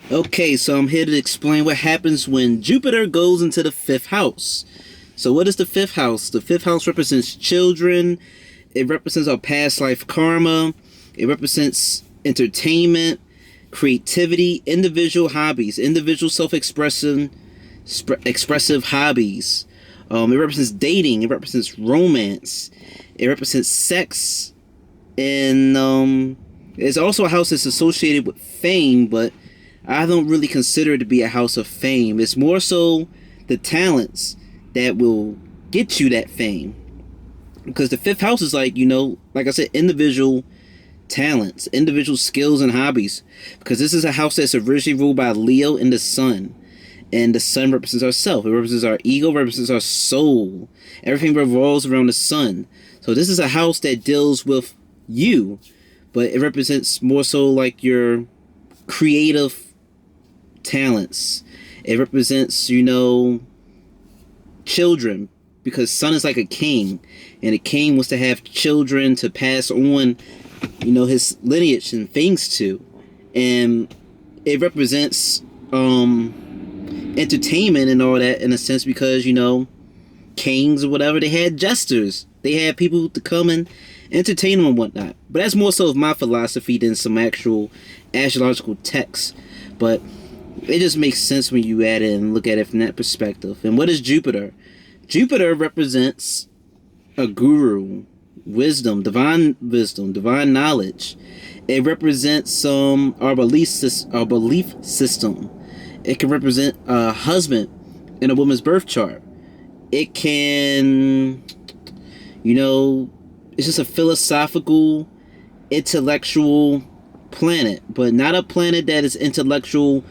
Okay, so I'm here to explain what happens when Jupiter goes into the fifth house. So, what is the fifth house? The fifth house represents children, it represents our past life karma, it represents entertainment, creativity, individual hobbies, individual self expression, expressive hobbies. It represents dating, it represents romance, it represents sex, and it's also a house that's associated with fame, but I don't really consider it to be a house of fame. It's more so the talents that will get you that fame. Because the fifth house is like, like I said, individual talents, individual skills and hobbies. Because this is a house that's originally ruled by Leo and the sun. And the sun represents ourself. It represents our ego, represents our soul. Everything revolves around the sun. So this is a house that deals with you, but it represents more so like your creative talents. It represents, children, because sun is like a king, and a king wants to have children to pass on, his lineage and things to. And it represents entertainment and all that in a sense, because kings or whatever, they had jesters, they had people to come and entertain them and whatnot. But that's more so of my philosophy than some actual astrological texts. But it just makes sense when you add it and look at it from that perspective. And what is Jupiter? Jupiter represents a guru, wisdom, divine knowledge. It represents our belief system. It can represent a husband in a woman's birth chart. It can, it's just a philosophical, intellectual planet, but not a planet that is intellectual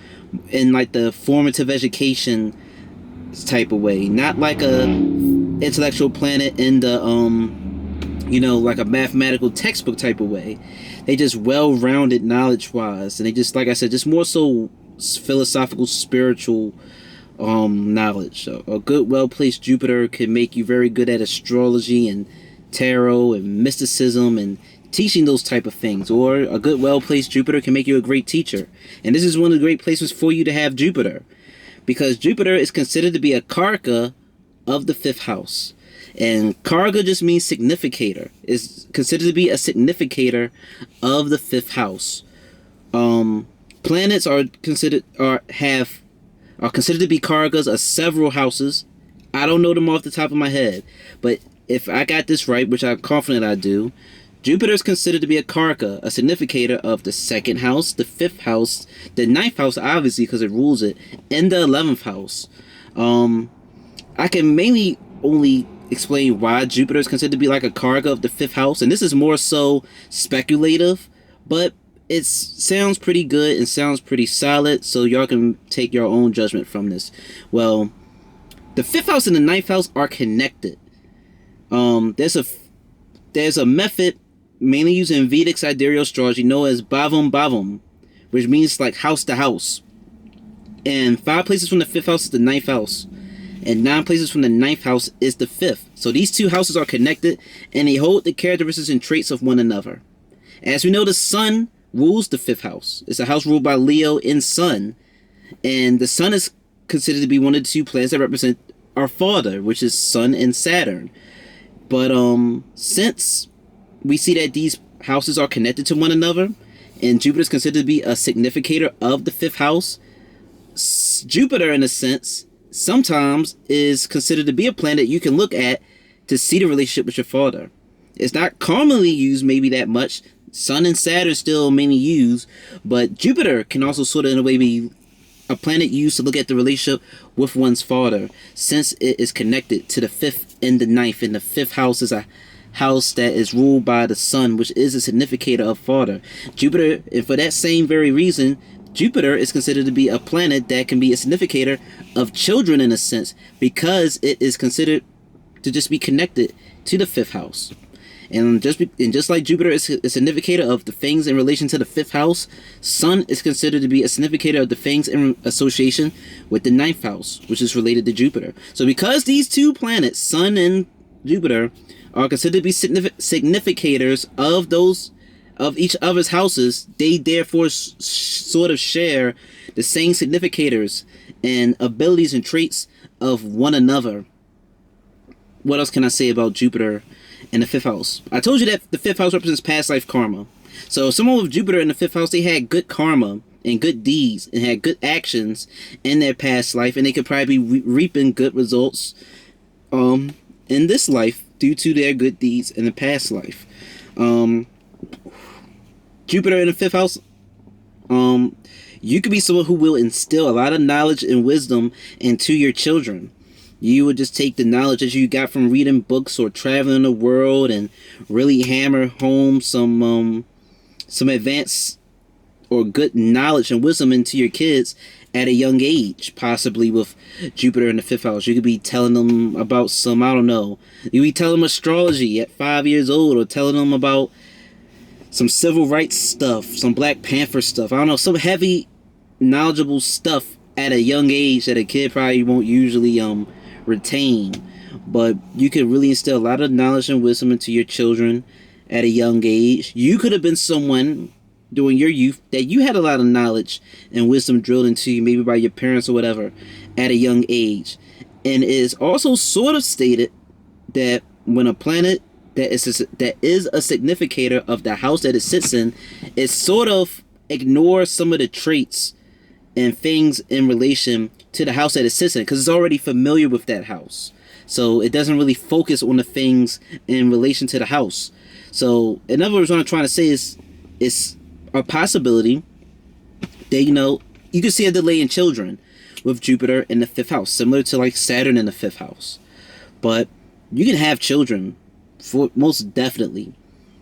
in like the formative education type of way, not like a intellectual planet in the like a mathematical textbook type of way. They just well-rounded knowledge wise, and they just, like I said, just more so philosophical, spiritual knowledge. So a good, well-placed Jupiter can make you very good at astrology and tarot and mysticism and teaching those type of things. Or a good, well-placed Jupiter can make you a great teacher. And this is one of the great places for you to have Jupiter, because Jupiter is considered to be a karaka of the fifth house. And karaka just means significator. It's considered to be a significator of the fifth house. Planets are considered to be karakas of several houses. I don't know them off the top of my head, but if I got this right, which I'm confident I do, Jupiter is considered to be a karaka, a significator of the second house, the fifth house, the ninth house, obviously, because it rules it, and the 11th house. I can mainly only explain why Jupiter is considered to be like a karaka of the fifth house, and this is more so speculative, but it sounds pretty good and sounds pretty solid, so y'all can take your own judgment from this. Well, the fifth house and the ninth house are connected. There's a method mainly used in Vedic sidereal astrology known as Bhavam Bhavam, which means like house to house. And 5 places from the fifth house is the ninth house, and 9 places from the ninth house is the fifth. So these two houses are connected, and they hold the characteristics and traits of one another. As we know, the sun rules the fifth house. It's a house ruled by Leo and Sun, and the sun is considered to be one of the 2 planets that represent our father, which is Sun and Saturn. But since we see that these houses are connected to one another, and Jupiter is considered to be a significator of the fifth house, Jupiter, in a sense, sometimes is considered to be a planet you can look at to see the relationship with your father. It's not commonly used maybe that much. Sun and Saturn still mainly used, but Jupiter can also sort of in a way be a planet used to look at the relationship with one's father, since it is connected to the fifth and the ninth, and the fifth house is a house that is ruled by the sun, which is a significator of father. Jupiter, and for that same very reason, Jupiter is considered to be a planet that can be a significator of children in a sense, because it is considered to just be connected to the fifth house. And just like Jupiter is a significator of the things in relation to the fifth house, Sun is considered to be a significator of the things in association with the ninth house, which is related to Jupiter. So because these 2 planets, Sun and Jupiter, are considered to be significators of those of each other's houses, they therefore sort of share the same significators and abilities and traits of one another. What else can I say about Jupiter in the 5th house? I told you that the 5th house represents past life karma. So someone with Jupiter in the 5th house, they had good karma and good deeds and had good actions in their past life, and they could probably be reaping good results in this life due to their good deeds in the past life. Jupiter in the 5th house, you could be someone who will instill a lot of knowledge and wisdom into your children. You would just take the knowledge that you got from reading books or traveling the world and really hammer home some advanced or good knowledge and wisdom into your kids at a young age, possibly with Jupiter in the 5th house. You could be telling them about some, I don't know, you could be telling them astrology at 5 years old, or telling them about some civil rights stuff, some Black Panther stuff, I don't know, some heavy, knowledgeable stuff at a young age that a kid probably won't usually retain. But you could really instill a lot of knowledge and wisdom into your children at a young age. You could have been someone during your youth that you had a lot of knowledge and wisdom drilled into you, maybe by your parents or whatever, at a young age. And it is also sort of stated that when a planet that is a significator of the house that it sits in, it sort of ignores some of the traits and things in relation to the house that it sits in, because it's already familiar with that house. So it doesn't really focus on the things in relation to the house. So in other words, what I'm trying to say is, it's a possibility that, you can see a delay in children with Jupiter in the 5th house, similar to like Saturn in the 5th house. But you can have children, for most definitely.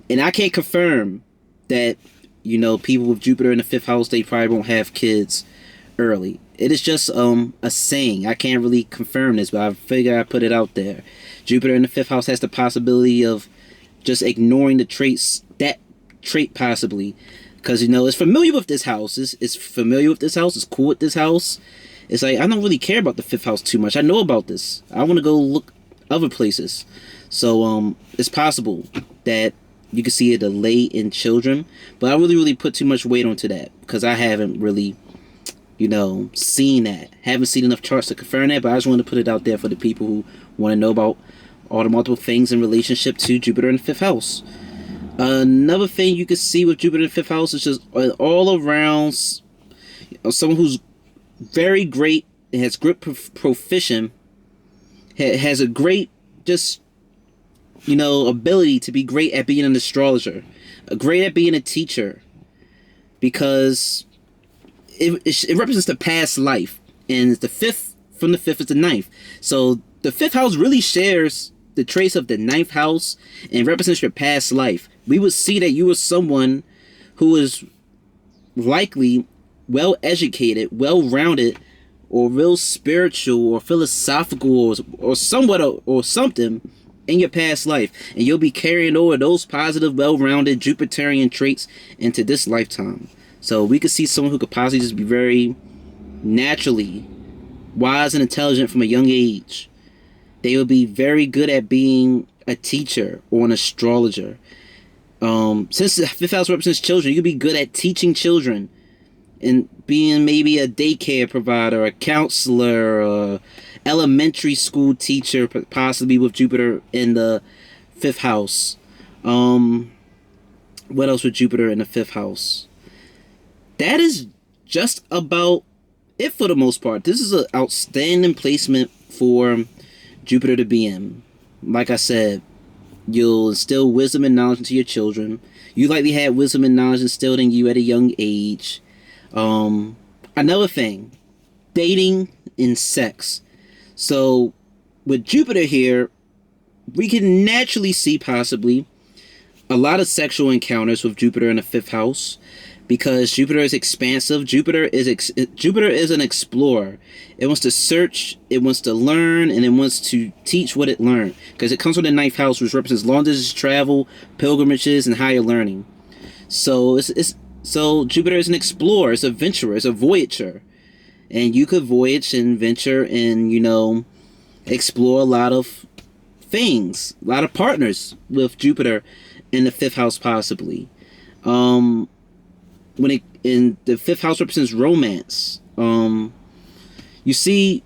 And I can't confirm that, people with Jupiter in the 5th house, they probably won't have kids early. It is just a saying. I can't really confirm this, but I figure I put it out there. Jupiter in the 5th house has the possibility of just ignoring the traits, that trait possibly, because it's familiar with this house. It's familiar with this house. It's cool with this house. It's like, I don't really care about the 5th house too much. I know about this. I want to go look other places. So it's possible that you can see a delay in children, but I really put too much weight onto that, because I haven't really seen that. Haven't seen enough charts to confirm that, but I just want to put it out there for the people who want to know about all the multiple things in relationship to Jupiter in the 5th house. Another thing you can see with Jupiter in the 5th house is just all around someone who's very great, has great proficient, has a great ability to be great at being an astrologer, great at being a teacher, because it represents the past life, and the 5th, from the 5th is the 9th. So the 5th house really shares the trace of the 9th house and represents your past life. We would see that you were someone who is likely well educated, well rounded, or real spiritual or philosophical or somewhat or something in your past life, and you'll be carrying over those positive, well-rounded Jupiterian traits into this lifetime. So we could see someone who could possibly just be very naturally wise and intelligent from a young age. They will be very good at being a teacher or an astrologer. Since the 5th house represents children, you'll be good at teaching children and being maybe a daycare provider, a counselor, a elementary school teacher, possibly with Jupiter in the 5th house. What else with Jupiter in the 5th house? That is just about it for the most part. This is an outstanding placement for Jupiter to be in. Like I said, you'll instill wisdom and knowledge into your children. You likely had wisdom and knowledge instilled in you at a young age. Another thing, dating and sex. So with Jupiter here, we can naturally see possibly a lot of sexual encounters with Jupiter in the 5th house, because Jupiter is expansive. Jupiter is an explorer. It wants to search, it wants to learn, and it wants to teach what it learned, because it comes from the 9th house, which represents long distance travel, pilgrimages, and higher learning. So so Jupiter is an explorer, it's a venturer, it's a voyager. And you could voyage and venture and, explore a lot of things, a lot of partners with Jupiter in the 5th house possibly. When it in the fifth house represents romance. You see,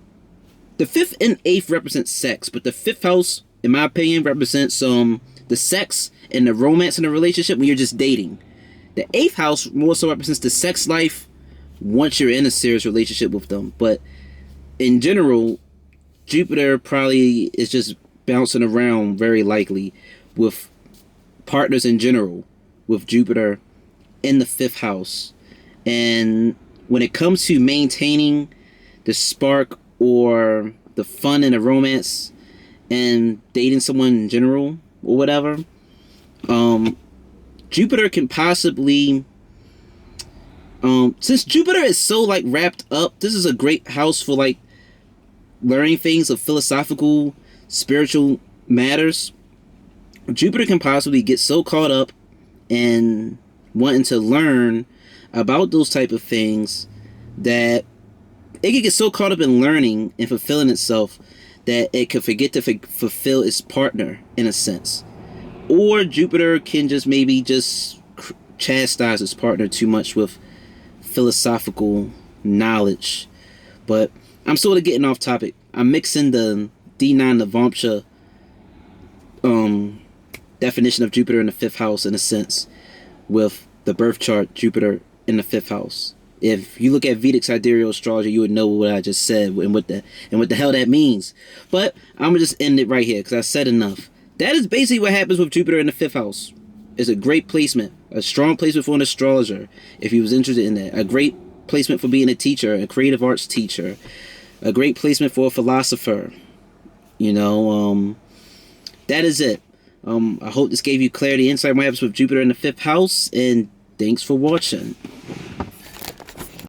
the fifth and eighth represent sex, but the fifth house, in my opinion, represents the sex and the romance in a relationship when you're just dating. The eighth house more so represents the sex life once you're in a serious relationship with them. But in general, Jupiter probably is just bouncing around very likely with partners in general, with Jupiter in the fifth house. And when it comes to maintaining the spark or the fun in a romance and dating someone in general or whatever, Jupiter can possibly, since Jupiter is so like wrapped up, this is a great house for like learning things of philosophical, spiritual matters. Jupiter can possibly get so caught up in wanting to learn about those type of things that it can get so caught up in learning and fulfilling itself that it could forget to fulfill its partner in a sense. Or Jupiter can just maybe just chastise its partner too much with philosophical knowledge. But I'm sort of getting off topic. I'm mixing the D9 Navamsha definition of Jupiter in the fifth house in a sense with the birth chart Jupiter in the fifth house. If you look at Vedic sidereal astrology, you would know what I just said and what the hell that means. But I'm gonna just end it right here because I said enough. That is basically what happens with Jupiter in the fifth house. It's a great placement, a strong placement for an astrologer if he was interested in that. A great placement for being a teacher, a creative arts teacher. A great placement for a philosopher. You know, that is it. I hope this gave you clarity, insight, what happens with Jupiter in the fifth house, and thanks for watching.